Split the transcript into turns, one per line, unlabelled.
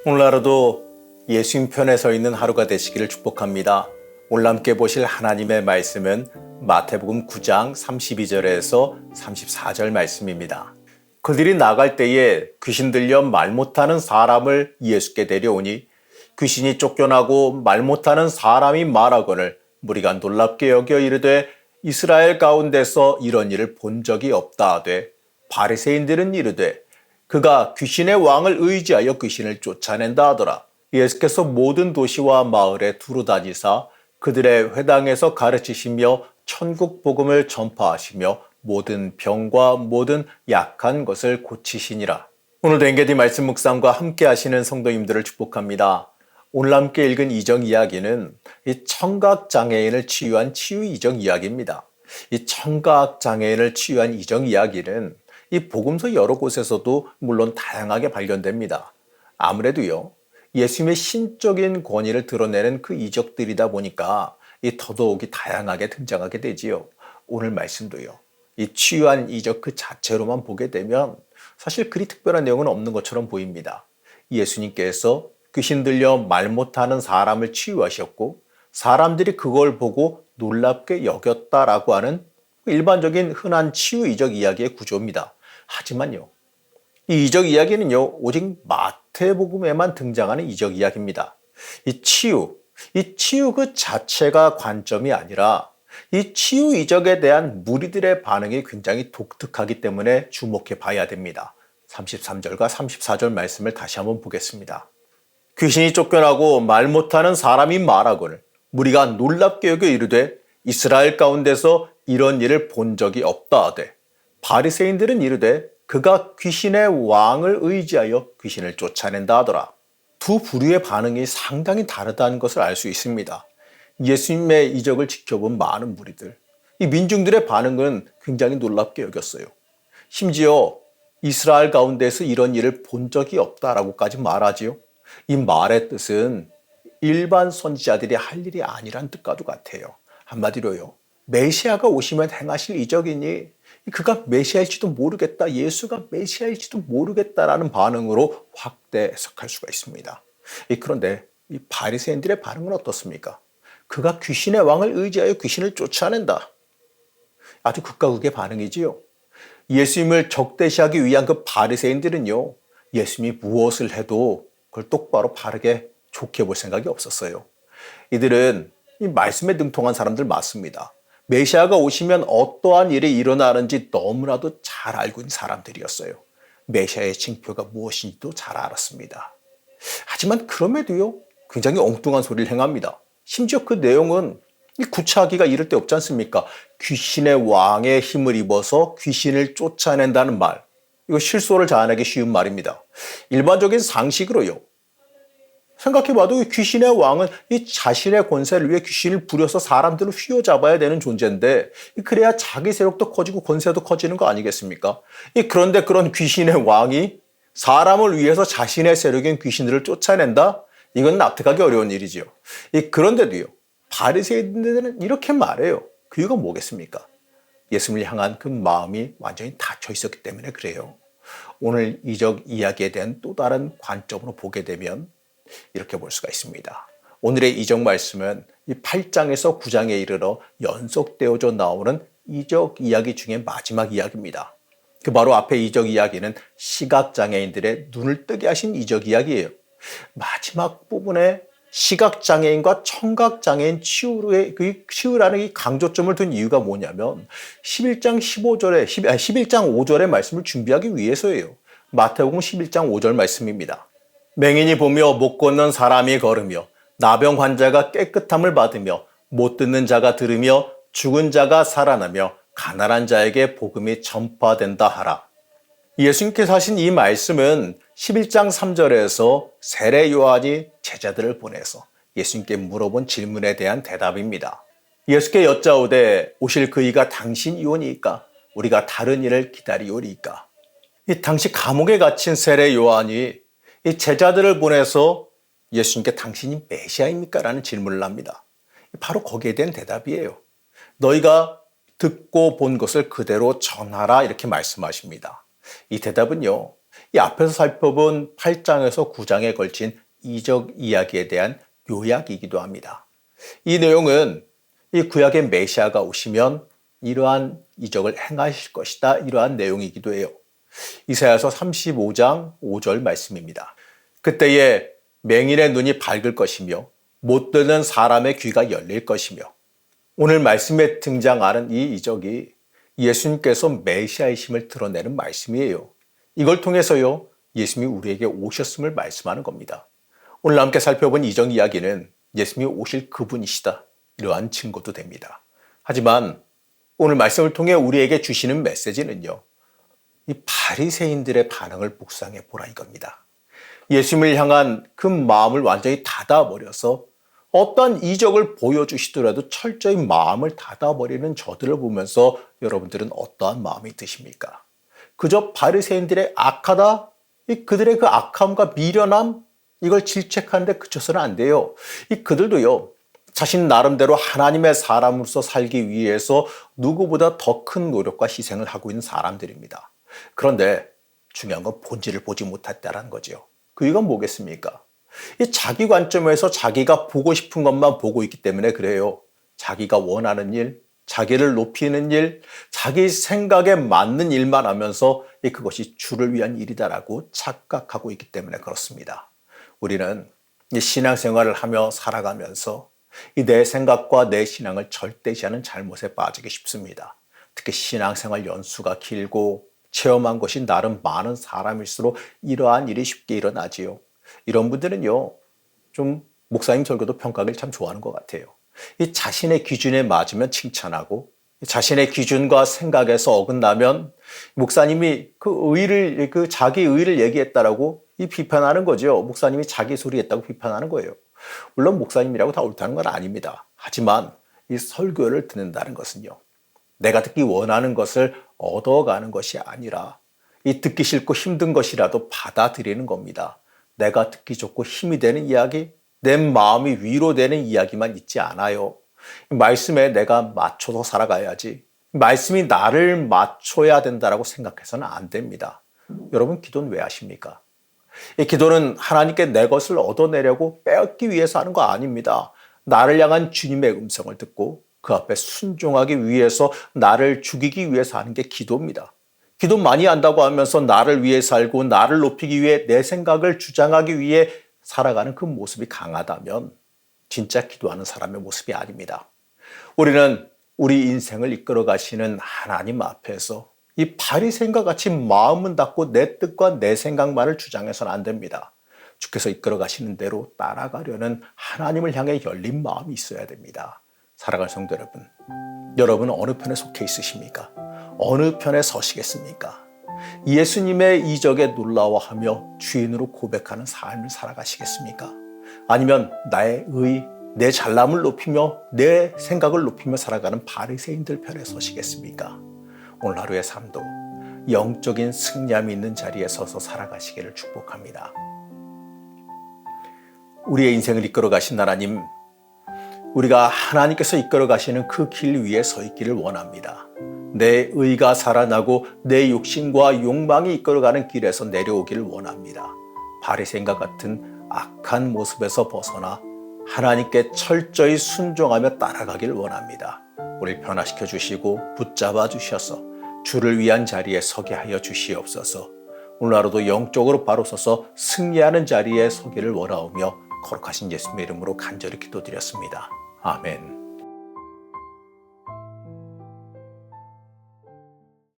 오늘 하루도 예수님 편에 서 있는 하루가 되시기를 축복합니다. 오늘 함께 보실 하나님의 말씀은 마태복음 9장 32절에서 34절 말씀입니다. 그들이 나갈 때에 귀신 들려 말 못하는 사람을 예수께 데려오니 귀신이 쫓겨나고 말 못하는 사람이 말하거늘 무리가 놀랍게 여겨 이르되 이스라엘 가운데서 이런 일을 본 적이 없다 하되 바리새인들은 이르되 그가 귀신의 왕을 의지하여 귀신을 쫓아낸다 하더라. 예수께서 모든 도시와 마을에 두루 다니사 그들의 회당에서 가르치시며 천국 복음을 전파하시며 모든 병과 모든 약한 것을 고치시니라. 오늘도 엔게디 말씀 묵상과 함께 하시는 성도님들을 축복합니다. 오늘 함께 읽은 이정 이야기는 이 청각장애인을 치유한 치유 이정 이야기입니다. 이 청각장애인을 치유한 이정 이야기는 이 복음서 여러 곳에서도 물론 다양하게 발견됩니다. 아무래도요, 예수님의 신적인 권위를 드러내는 그 이적들이다 보니까 이 더더욱이 다양하게 등장하게 되지요. 오늘 말씀도요. 이 치유한 이적 그 자체로만 보게 되면 사실 그리 특별한 내용은 없는 것처럼 보입니다. 예수님께서 귀신 들려 말 못하는 사람을 치유하셨고 사람들이 그걸 보고 놀랍게 여겼다라고 하는 일반적인 흔한 치유 이적 이야기의 구조입니다. 하지만요, 이 이적 이야기는요, 오직 마태복음에만 등장하는 이적 이야기입니다. 이 치유 그 자체가 관점이 아니라 이 치유 이적에 대한 무리들의 반응이 굉장히 독특하기 때문에 주목해 봐야 됩니다. 33절과 34절 말씀을 다시 한번 보겠습니다. 귀신이 쫓겨나고 말 못하는 사람이 말하거늘 무리가 놀랍게 여겨 이르되 이스라엘 가운데서 이런 일을 본 적이 없다 하되 바리새인들은 이르되 그가 귀신의 왕을 의지하여 귀신을 쫓아낸다 하더라. 두 부류의 반응이 상당히 다르다는 것을 알 수 있습니다. 예수님의 이적을 지켜본 많은 무리들, 이 민중들의 반응은 굉장히 놀랍게 여겼어요. 심지어 이스라엘 가운데서 이런 일을 본 적이 없다라고까지 말하지요. 이 말의 뜻은 일반 선지자들이 할 일이 아니란 뜻과도 같아요. 한마디로요, 메시아가 오시면 행하실 이적이니 그가 메시아일지도 모르겠다, 예수가 메시아일지도 모르겠다라는 반응으로 확대 해석할 수가 있습니다. 그런데 이 바리새인들의 반응은 어떻습니까? 그가 귀신의 왕을 의지하여 귀신을 쫓아낸다. 아주 극과 극의 반응이지요. 예수님을 적대시하기 위한 그 바리새인들은요, 예수님이 무엇을 해도 그걸 똑바로 바르게 좋게 볼 생각이 없었어요. 이들은 이 말씀에 능통한 사람들 맞습니다. 메시아가 오시면 어떠한 일이 일어나는지 너무나도 잘 알고 있는 사람들이었어요. 메시아의 징표가 무엇인지도 잘 알았습니다. 하지만 그럼에도요, 굉장히 엉뚱한 소리를 행합니다. 심지어 그 내용은 구차하기가 이를 데 없지 않습니까? 귀신의 왕의 힘을 입어서 귀신을 쫓아낸다는 말. 이거 실소를 자아내기 쉬운 말입니다. 일반적인 상식으로요, 생각해봐도 귀신의 왕은 이 자신의 권세를 위해 귀신을 부려서 사람들을 휘어잡아야 되는 존재인데 그래야 자기 세력도 커지고 권세도 커지는 거 아니겠습니까? 그런데 그런 귀신의 왕이 사람을 위해서 자신의 세력인 귀신들을 쫓아낸다? 이건 납득하기 어려운 일이지요. 그런데도요, 바리새인들은 이렇게 말해요. 그 이유가 뭐겠습니까? 예수님을 향한 그 마음이 완전히 닫혀 있었기 때문에 그래요. 오늘 이적 이야기에 대한 또 다른 관점으로 보게 되면 이렇게 볼 수가 있습니다. 오늘의 이적 말씀은 이 8장에서 9장에 이르러 연속되어져 나오는 이적 이야기 중에 마지막 이야기입니다. 그 바로 앞에 이적 이야기는 시각장애인들의 눈을 뜨게 하신 이적 이야기예요. 마지막 부분에 시각장애인과 청각장애인 치유라는 이 강조점을 둔 이유가 뭐냐면 11장 5절의 말씀을 준비하기 위해서예요. 마태복음 11장 5절 말씀입니다. 맹인이 보며 못 걷는 사람이 걸으며 나병 환자가 깨끗함을 받으며 못 듣는 자가 들으며 죽은 자가 살아나며 가난한 자에게 복음이 전파된다 하라. 예수님께서 하신 이 말씀은 11장 3절에서 세례 요한이 제자들을 보내서 예수님께 물어본 질문에 대한 대답입니다. 예수께 여짜오되 오실 그이가 당신이오니이까 우리가 다른 일을 기다리오리이까. 이 당시 감옥에 갇힌 세례 요한이 이 제자들을 보내서 예수님께 당신이 메시아입니까? 라는 질문을 합니다. 바로 거기에 대한 대답이에요. 너희가 듣고 본 것을 그대로 전하라 이렇게 말씀하십니다. 이 대답은요, 이 앞에서 살펴본 8장에서 9장에 걸친 이적 이야기에 대한 요약이기도 합니다. 이 내용은 이 구약의 메시아가 오시면 이러한 이적을 행하실 것이다, 이러한 내용이기도 해요. 이사야서 35장 5절 말씀입니다. 그때에 맹인의 눈이 밝을 것이며 못 듣는 사람의 귀가 열릴 것이며. 오늘 말씀에 등장하는 이 이적이 예수님께서 메시아이심을 드러내는 말씀이에요. 이걸 통해서요, 예수님이 우리에게 오셨음을 말씀하는 겁니다. 오늘 함께 살펴본 이적 이야기는 예수님이 오실 그분이시다, 이러한 증거도 됩니다. 하지만 오늘 말씀을 통해 우리에게 주시는 메시지는요, 이 바리새인들의 반응을 묵상해 보라 이겁니다. 예수님을 향한 그 마음을 완전히 닫아버려서 어떤 이적을 보여주시더라도 철저히 마음을 닫아버리는 저들을 보면서 여러분들은 어떠한 마음이 드십니까? 그저 바리새인들의 악하다, 그들의 그 악함과 미련함, 이걸 질책하는데 그쳐서는 안 돼요. 그들도요, 자신 나름대로 하나님의 사람으로서 살기 위해서 누구보다 더 큰 노력과 희생을 하고 있는 사람들입니다. 그런데 중요한 건 본질을 보지 못했다는 거죠. 그 이유가 뭐겠습니까? 이 자기 관점에서 자기가 보고 싶은 것만 보고 있기 때문에 그래요. 자기가 원하는 일, 자기를 높이는 일, 자기 생각에 맞는 일만 하면서 그것이 주를 위한 일이다라고 착각하고 있기 때문에 그렇습니다. 우리는 이 신앙생활을 하며 살아가면서 내 생각과 내 신앙을 절대시하는 잘못에 빠지기 쉽습니다. 특히 신앙생활 연수가 길고 체험한 것이 나름 많은 사람일수록 이러한 일이 쉽게 일어나지요. 이런 분들은요, 좀 목사님 설교도 평가를 참 좋아하는 것 같아요. 이 자신의 기준에 맞으면 칭찬하고 자신의 기준과 생각에서 어긋나면 목사님이 그 자기 의를 얘기했다라고 비판하는 거죠. 목사님이 자기 소리 했다고 비판하는 거예요. 물론 목사님이라고 다 옳다는 건 아닙니다. 하지만 이 설교를 듣는다는 것은요, 내가 듣기 원하는 것을 얻어가는 것이 아니라 이 듣기 싫고 힘든 것이라도 받아들이는 겁니다. 내가 듣기 좋고 힘이 되는 이야기, 내 마음이 위로되는 이야기만 있지 않아요. 말씀에 내가 맞춰서 살아가야지, 말씀이 나를 맞춰야 된다고 생각해서는 안 됩니다. 여러분, 기도는 왜 하십니까? 이 기도는 하나님께 내 것을 얻어내려고 빼앗기 위해서 하는 거 아닙니다. 나를 향한 주님의 음성을 듣고 그 앞에 순종하기 위해서, 나를 죽이기 위해서 하는 게 기도입니다. 기도 많이 한다고 하면서 나를 위해 살고 나를 높이기 위해 내 생각을 주장하기 위해 살아가는 그 모습이 강하다면 진짜 기도하는 사람의 모습이 아닙니다. 우리는 우리 인생을 이끌어 가시는 하나님 앞에서 이 바리새인과 같이 마음은 닫고 내 뜻과 내 생각만을 주장해서는 안 됩니다. 주께서 이끌어 가시는 대로 따라가려는 하나님을 향해 열린 마음이 있어야 됩니다. 사랑하는 성도 여러분, 여러분은 어느 편에 속해 있으십니까? 어느 편에 서시겠습니까? 예수님의 이적에 놀라워하며 주인으로 고백하는 삶을 살아가시겠습니까? 아니면 나의 의, 내 잘남을 높이며 내 생각을 높이며 살아가는 바리새인들 편에 서시겠습니까? 오늘 하루의 삶도 영적인 승리함이 있는 자리에 서서 살아가시기를 축복합니다. 우리의 인생을 이끌어 가신 하나님, 우리가 하나님께서 이끌어 가시는 그 길 위에 서 있기를 원합니다. 내 의가 살아나고 내 욕심과 욕망이 이끌어가는 길에서 내려오기를 원합니다. 바리새인과 같은 악한 모습에서 벗어나 하나님께 철저히 순종하며 따라가기를 원합니다. 우리를 변화시켜 주시고 붙잡아 주셔서 주를 위한 자리에 서게 하여 주시옵소서. 오늘 하루도 영적으로 바로 서서 승리하는 자리에 서기를 원하오며 거룩하신 예수님의 이름으로 간절히 기도드렸습니다. 아멘.